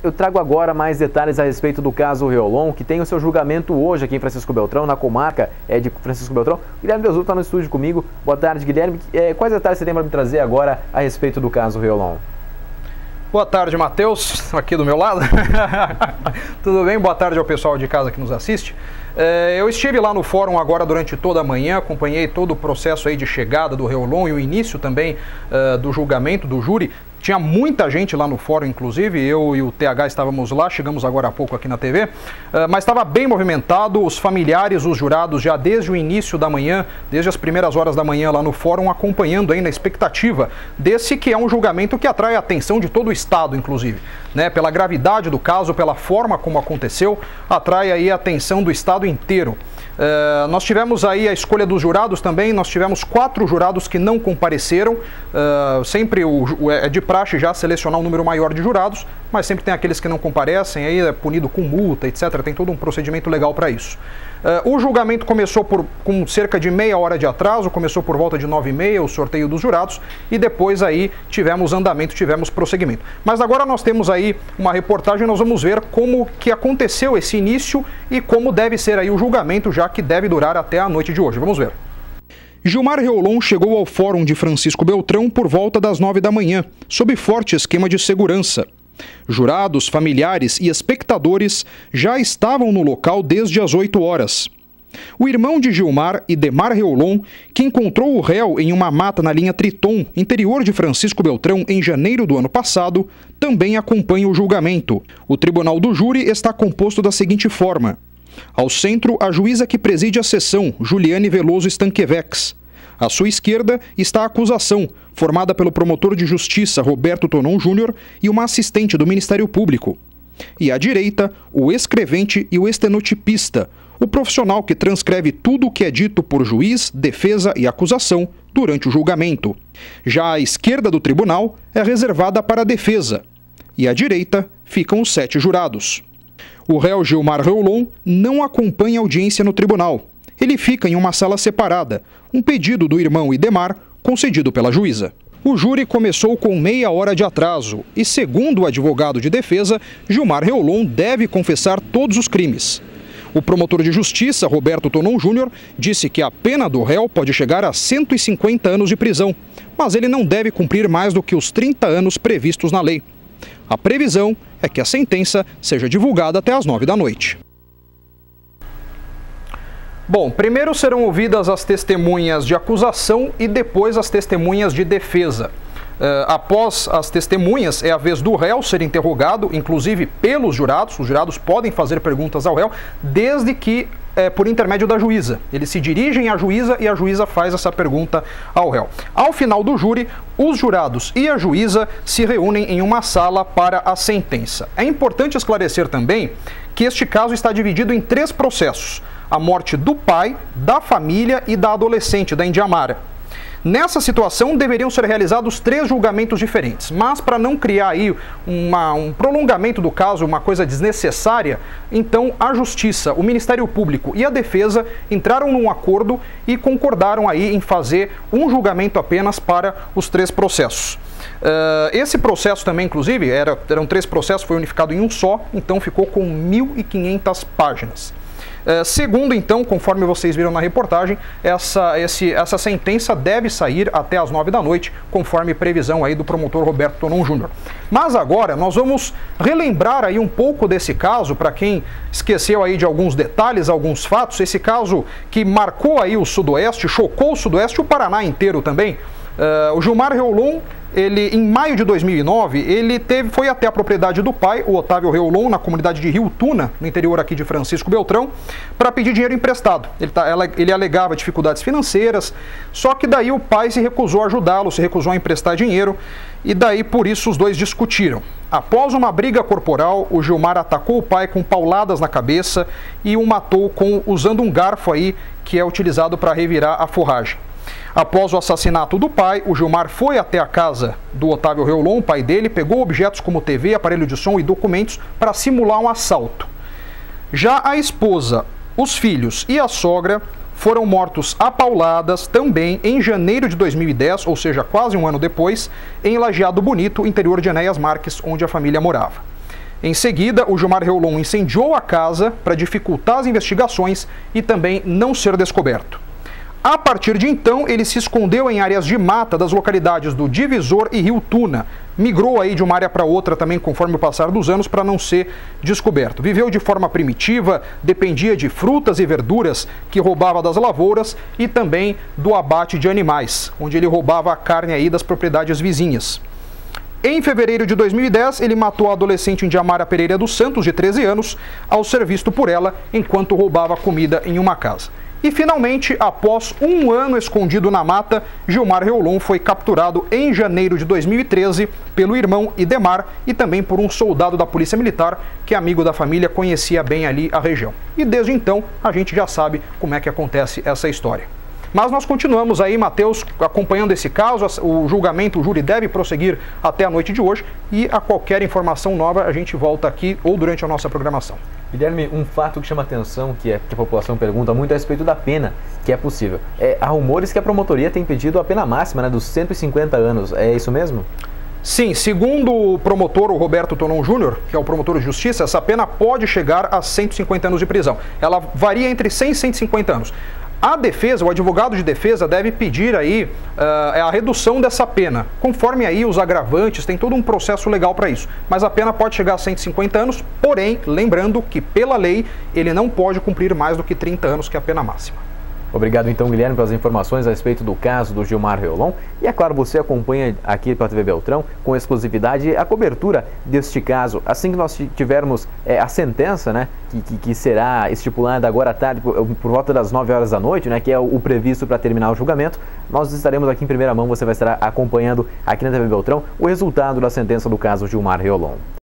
Eu trago agora mais detalhes a respeito do caso Reolon, que tem o seu julgamento hoje aqui em Francisco Beltrão, na comarca de Francisco Beltrão. Guilherme Besuto está no estúdio comigo. Boa tarde, Guilherme. Quais detalhes você tem para me trazer agora a respeito do caso Reolon? Boa tarde, Matheus, aqui do meu lado. Tudo bem? Boa tarde ao pessoal de casa que nos assiste. Eu estive lá no fórum agora durante toda a manhã, acompanhei todo o processo aí de chegada do Reolon e o início também do julgamento do júri. Tinha muita gente lá no fórum, inclusive, eu e o TH estávamos lá, chegamos agora há pouco aqui na TV, mas estava bem movimentado, os familiares, os jurados, já desde o início da manhã, desde as primeiras horas da manhã lá no fórum, acompanhando aí na expectativa desse que é um julgamento que atrai a atenção de todo o Estado, inclusive, né? Pela gravidade do caso, pela forma como aconteceu, atrai aí a atenção do Estado inteiro. Nós tivemos aí a escolha dos jurados também, nós tivemos 4 jurados que não compareceram, sempre é de praxe já selecionar um número maior de jurados, mas sempre tem aqueles que não comparecem, aí é punido com multa, etc. Tem todo um procedimento legal para isso. O julgamento começou com cerca de meia hora de atraso, começou por volta de 9h30, o sorteio dos jurados, e depois aí tivemos andamento, tivemos prosseguimento. Mas agora nós temos aí uma reportagem, nós vamos ver como que aconteceu esse início e como deve ser aí o julgamento, já que deve durar até a noite de hoje. Vamos ver. Gilmar Reolon chegou ao Fórum de Francisco Beltrão por volta das 9 da manhã, sob forte esquema de segurança. Jurados, familiares e espectadores já estavam no local desde as 8 horas. O irmão de Gilmar, Idemar Reolon, que encontrou o réu em uma mata na linha Triton, interior de Francisco Beltrão, em janeiro do ano passado, também acompanha o julgamento. O tribunal do júri está composto da seguinte forma: ao centro, a juíza que preside a sessão, Juliane Veloso Stanquevex. À sua esquerda está a acusação, formada pelo promotor de justiça Roberto Tonon Júnior e uma assistente do Ministério Público. E à direita, o escrevente e o estenotipista, o profissional que transcreve tudo o que é dito por juiz, defesa e acusação durante o julgamento. Já a esquerda do tribunal é reservada para a defesa. E à direita ficam os 7 jurados. O réu Gilmar Reolon não acompanha a audiência no tribunal. Ele fica em uma sala separada, um pedido do irmão Idemar, concedido pela juíza. O júri começou com meia hora de atraso e, segundo o advogado de defesa, Gilmar Reolon deve confessar todos os crimes. O promotor de justiça, Roberto Tonon Júnior, disse que a pena do réu pode chegar a 150 anos de prisão, mas ele não deve cumprir mais do que os 30 anos previstos na lei. A previsão é que a sentença seja divulgada até às 9 da noite. Bom, primeiro serão ouvidas as testemunhas de acusação e depois as testemunhas de defesa. Após as testemunhas, é a vez do réu ser interrogado, inclusive pelos jurados. Os jurados podem fazer perguntas ao réu, desde que por intermédio da juíza. Eles se dirigem à juíza e a juíza faz essa pergunta ao réu. Ao final do júri, os jurados e a juíza se reúnem em uma sala para a sentença. É importante esclarecer também que este caso está dividido em 3 processos: a morte do pai, da família e da adolescente, da Indiamara. Nessa situação, deveriam ser realizados 3 julgamentos diferentes, mas para não criar aí um prolongamento do caso, uma coisa desnecessária, então a Justiça, o Ministério Público e a Defesa entraram num acordo e concordaram aí em fazer um julgamento apenas para os 3 processos. Esse processo também, inclusive, eram 3 processos, foi unificado em um só, então ficou com 1.500 páginas. Segundo, então, conforme vocês viram na reportagem, essa sentença deve sair até às 9 da noite, conforme previsão aí do promotor Roberto Tonon Júnior. Mas agora nós vamos relembrar aí um pouco desse caso, para quem esqueceu aí de alguns detalhes, alguns fatos. Esse caso que marcou aí o Sudoeste, chocou o Sudoeste e o Paraná inteiro também. O Gilmar Reolon, ele, em maio de 2009, ele foi até a propriedade do pai, o Otávio Reolon, na comunidade de Rio Tuna, no interior aqui de Francisco Beltrão, para pedir dinheiro emprestado. Ele alegava dificuldades financeiras, só que daí o pai se recusou a ajudá-lo, se recusou a emprestar dinheiro, e daí por isso os dois discutiram. Após uma briga corporal, o Gilmar atacou o pai com pauladas na cabeça e o matou usando um garfo aí que é utilizado para revirar a forragem. Após o assassinato do pai, o Gilmar foi até a casa do Otávio Reolon, pai dele, pegou objetos como TV, aparelho de som e documentos para simular um assalto. Já a esposa, os filhos e a sogra foram mortos a pauladas também em janeiro de 2010, ou seja, quase um ano depois, em Lajeado Bonito, interior de Enéas Marques, onde a família morava. Em seguida, o Gilmar Reolon incendiou a casa para dificultar as investigações e também não ser descoberto. A partir de então, ele se escondeu em áreas de mata das localidades do Divisor e Rio Tuna. Migrou aí de uma área para outra também conforme o passar dos anos para não ser descoberto. Viveu de forma primitiva, dependia de frutas e verduras que roubava das lavouras e também do abate de animais, onde ele roubava a carne aí das propriedades vizinhas. Em fevereiro de 2010, ele matou a adolescente Indiamara Pereira dos Santos, de 13 anos, ao ser visto por ela enquanto roubava comida em uma casa. E, finalmente, após um ano escondido na mata, Gilmar Reolon foi capturado em janeiro de 2013 pelo irmão Idemar e também por um soldado da Polícia Militar que, amigo da família, conhecia bem ali a região. E desde então, a gente já sabe como é que acontece essa história. Mas nós continuamos aí, Matheus, acompanhando esse caso. O julgamento, o júri deve prosseguir até a noite de hoje e a qualquer informação nova a gente volta aqui ou durante a nossa programação. Guilherme, um fato que chama atenção, que a população pergunta muito a respeito da pena que é possível. Há rumores que a promotoria tem pedido a pena máxima, né, dos 150 anos. É isso mesmo? Sim, segundo o promotor, o Roberto Tonon Júnior, que é o promotor de justiça, essa pena pode chegar a 150 anos de prisão. Ela varia entre 100 e 150 anos. A defesa, o advogado de defesa deve pedir aí a redução dessa pena, conforme aí os agravantes, tem todo um processo legal para isso. Mas a pena pode chegar a 150 anos, porém, lembrando que pela lei ele não pode cumprir mais do que 30 anos, que é a pena máxima. Obrigado então, Guilherme, pelas informações a respeito do caso do Gilmar Reolon. E é claro, você acompanha aqui pela TV Beltrão com exclusividade a cobertura deste caso. Assim que nós tivermos a sentença, né, que será estipulada agora à tarde, por volta das 9 horas da noite, né, que é o previsto para terminar o julgamento, nós estaremos aqui em primeira mão, você vai estar acompanhando aqui na TV Beltrão o resultado da sentença do caso Gilmar Reolon.